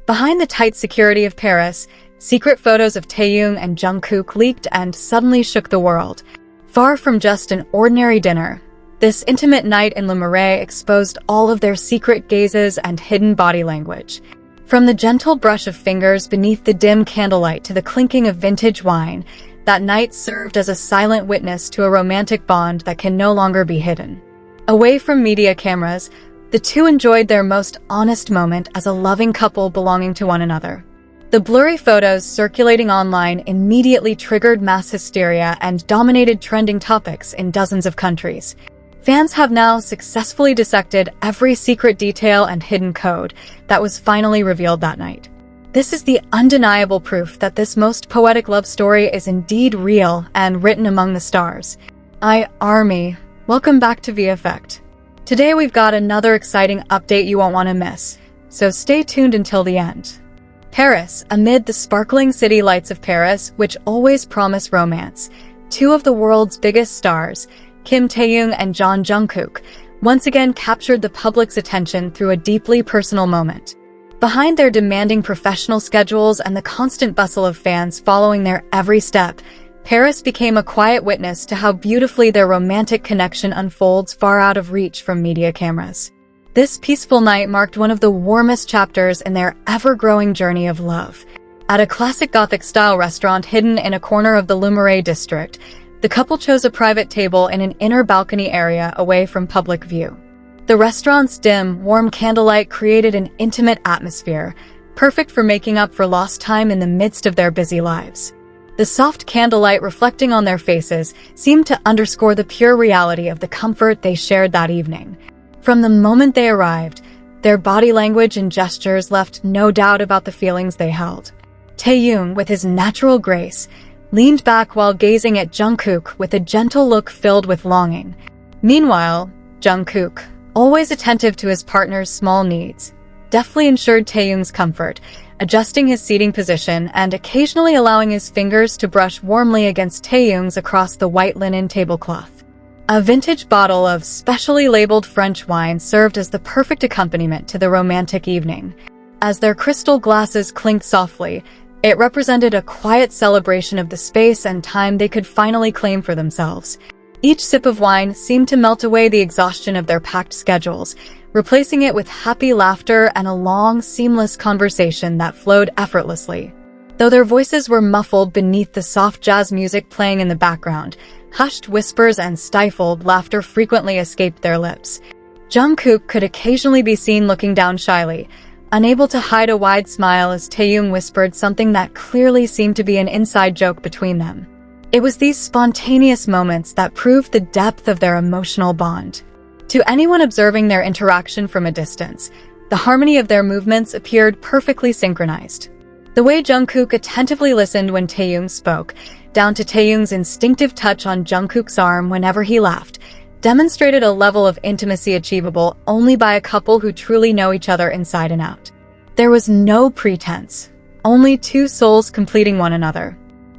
Behind the tight security of Paris, secret photos of Taehyung and Jungkook leaked and suddenly shook the world. Far from just an ordinary dinner, this intimate night in Le Marais exposed all of their secret gazes and hidden body language. From the gentle brush of fingers beneath the dim candlelight to the clinking of vintage wine, that night served as a silent witness to a romantic bond that can no longer be hidden. Away from media cameras, the two enjoyed their most honest moment as a loving couple belonging to one another. The blurry photos circulating online immediately triggered mass hysteria and dominated trending topics in dozens of countries. Fans have now successfully dissected every secret detail and hidden code that was finally revealed that night. This is the undeniable proof that this most poetic love story is indeed real and written among the stars. Army, welcome back to VKOOK. Today we've got another exciting update you won't want to miss, so stay tuned until the end. Paris, amid the sparkling city lights of Paris, which always promise romance, two of the world's biggest stars, Kim Taehyung and Jungkook, once again captured the public's attention through a deeply personal moment. Behind their demanding professional schedules and the constant bustle of fans following their every step, Paris became a quiet witness to how beautifully their romantic connection unfolds far out of reach from media cameras. This peaceful night marked one of the warmest chapters in their ever-growing journey of love. At a classic Gothic-style restaurant hidden in a corner of the Le Marais district, the couple chose a private table in an inner balcony area away from public view. The restaurant's dim, warm candlelight created an intimate atmosphere, perfect for making up for lost time in the midst of their busy lives. The soft candlelight reflecting on their faces seemed to underscore the pure reality of the comfort they shared that evening. From the moment they arrived, their body language and gestures left no doubt about the feelings they held. Taehyung, with his natural grace, leaned back while gazing at Jungkook with a gentle look filled with longing. Meanwhile, Jungkook, always attentive to his partner's small needs, deftly ensured Taehyung's comfort, adjusting his seating position and occasionally allowing his fingers to brush warmly against Taehyung's across the white linen tablecloth. A vintage bottle of specially labeled French wine served as the perfect accompaniment to the romantic evening. As their crystal glasses clinked softly, it represented a quiet celebration of the space and time they could finally claim for themselves. Each sip of wine seemed to melt away the exhaustion of their packed schedules, replacing it with happy laughter and a long, seamless conversation that flowed effortlessly. Though their voices were muffled beneath the soft jazz music playing in the background, hushed whispers and stifled laughter frequently escaped their lips. Jungkook could occasionally be seen looking down shyly, unable to hide a wide smile as Taehyung whispered something that clearly seemed to be an inside joke between them. It was these spontaneous moments that proved the depth of their emotional bond. To anyone observing their interaction from a distance, the harmony of their movements appeared perfectly synchronized. The way Jungkook attentively listened when Taehyung spoke, down to Taehyung's instinctive touch on Jungkook's arm whenever he laughed, demonstrated a level of intimacy achievable only by a couple who truly know each other inside and out. There was no pretense, only two souls completing one another.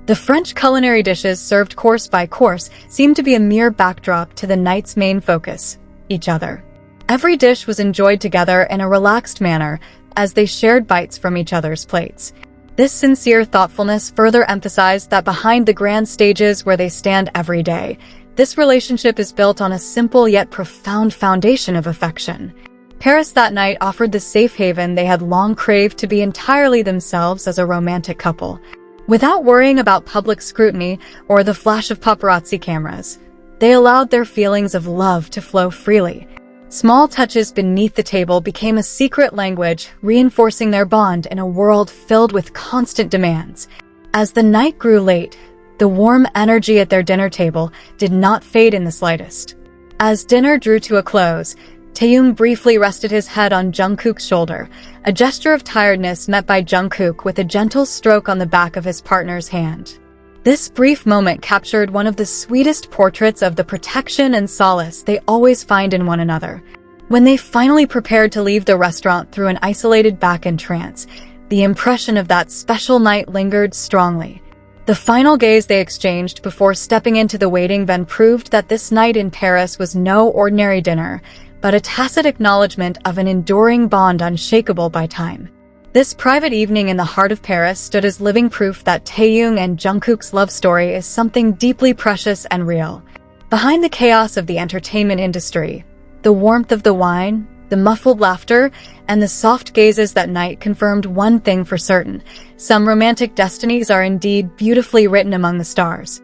The French culinary dishes served course by course seemed to be a mere backdrop to the night's main focus, each other. Every dish was enjoyed together in a relaxed manner as they shared bites from each other's plates. This sincere thoughtfulness further emphasized that behind the grand stages where they stand every day, this relationship is built on a simple yet profound foundation of affection. Paris that night offered the safe haven they had long craved to be entirely themselves as a romantic couple, without worrying about public scrutiny or the flash of paparazzi cameras. They allowed their feelings of love to flow freely. Small touches beneath the table became a secret language, reinforcing their bond in a world filled with constant demands. As the night grew late, the warm energy at their dinner table did not fade in the slightest. As dinner drew to a close, Taehyung briefly rested his head on Jungkook's shoulder, a gesture of tiredness met by Jungkook with a gentle stroke on the back of his partner's hand. This brief moment captured one of the sweetest portraits of the protection and solace they always find in one another. When they finally prepared to leave the restaurant through an isolated back entrance, the impression of that special night lingered strongly. The final gaze they exchanged before stepping into the waiting van proved that this night in Paris was no ordinary dinner, but a tacit acknowledgement of an enduring bond unshakable by time. This private evening in the heart of Paris stood as living proof that Taehyung and Jungkook's love story is something deeply precious and real. Behind the chaos of the entertainment industry, the warmth of the wine, the muffled laughter, and the soft gazes that night confirmed one thing for certain: some romantic destinies are indeed beautifully written among the stars.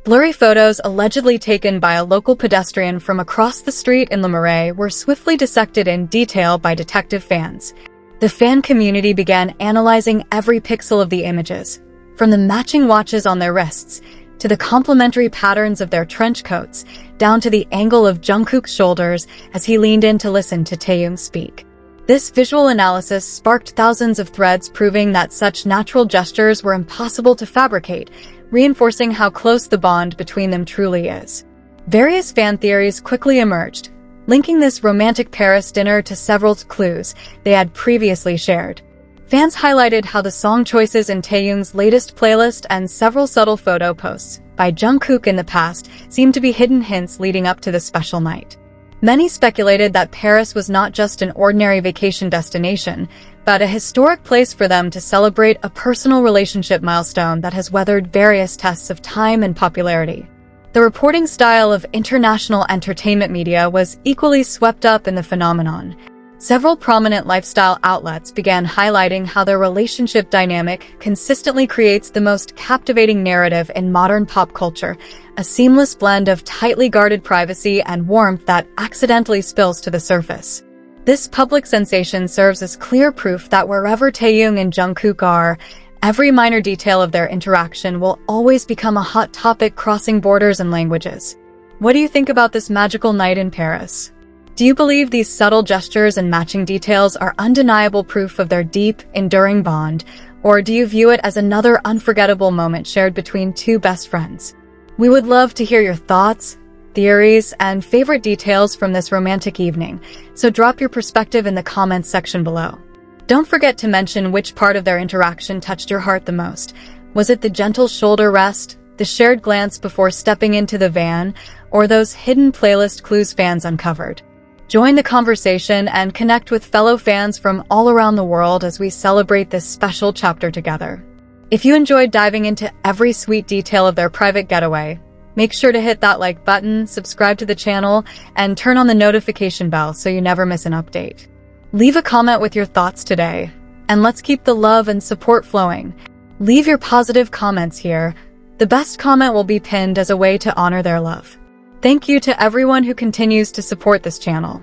Blurry photos allegedly taken by a local pedestrian from across the street in Le Marais were swiftly dissected in detail by detective fans. The fan community began analyzing every pixel of the images, from the matching watches on their wrists, to the complementary patterns of their trench coats, down to the angle of Jungkook's shoulders as he leaned in to listen to Taehyung speak. This visual analysis sparked thousands of threads proving that such natural gestures were impossible to fabricate, reinforcing how close the bond between them truly is. Various fan theories quickly emerged, linking this romantic Paris dinner to several clues they had previously shared. Fans highlighted how the song choices in Taehyung's latest playlist and several subtle photo posts by Jungkook in the past seemed to be hidden hints leading up to the special night. Many speculated that Paris was not just an ordinary vacation destination, but a historic place for them to celebrate a personal relationship milestone that has weathered various tests of time and popularity. The reporting style of international entertainment media was equally swept up in the phenomenon. Several prominent lifestyle outlets began highlighting how their relationship dynamic consistently creates the most captivating narrative in modern pop culture, a seamless blend of tightly guarded privacy and warmth that accidentally spills to the surface. This public sensation serves as clear proof that wherever Taehyung and Jungkook are, every minor detail of their interaction will always become a hot topic crossing borders and languages. What do you think about this magical night in Paris? Do you believe these subtle gestures and matching details are undeniable proof of their deep, enduring bond, or do you view it as another unforgettable moment shared between two best friends? We would love to hear your thoughts, theories, and favorite details from this romantic evening, so drop your perspective in the comments section below. Don't forget to mention which part of their interaction touched your heart the most. Was it the gentle shoulder rest, the shared glance before stepping into the van, or those hidden playlist clues fans uncovered? Join the conversation and connect with fellow fans from all around the world as we celebrate this special chapter together. If you enjoyed diving into every sweet detail of their private getaway, make sure to hit that like button, subscribe to the channel, and turn on the notification bell so you never miss an update. Leave a comment with your thoughts today, and let's keep the love and support flowing. Leave your positive comments here. The best comment will be pinned as a way to honor their love. Thank you to everyone who continues to support this channel.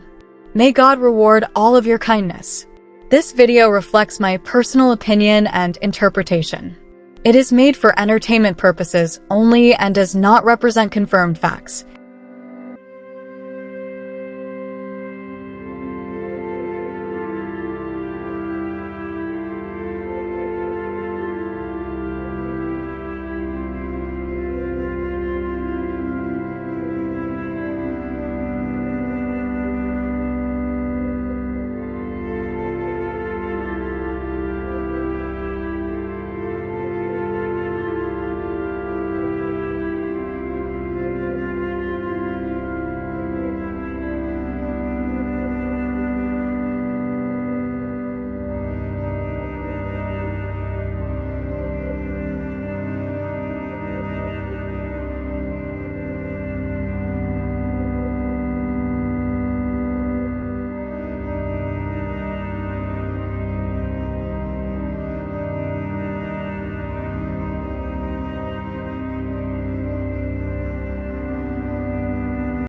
May God reward all of your kindness. This video reflects my personal opinion and interpretation. It is made for entertainment purposes only and does not represent confirmed facts.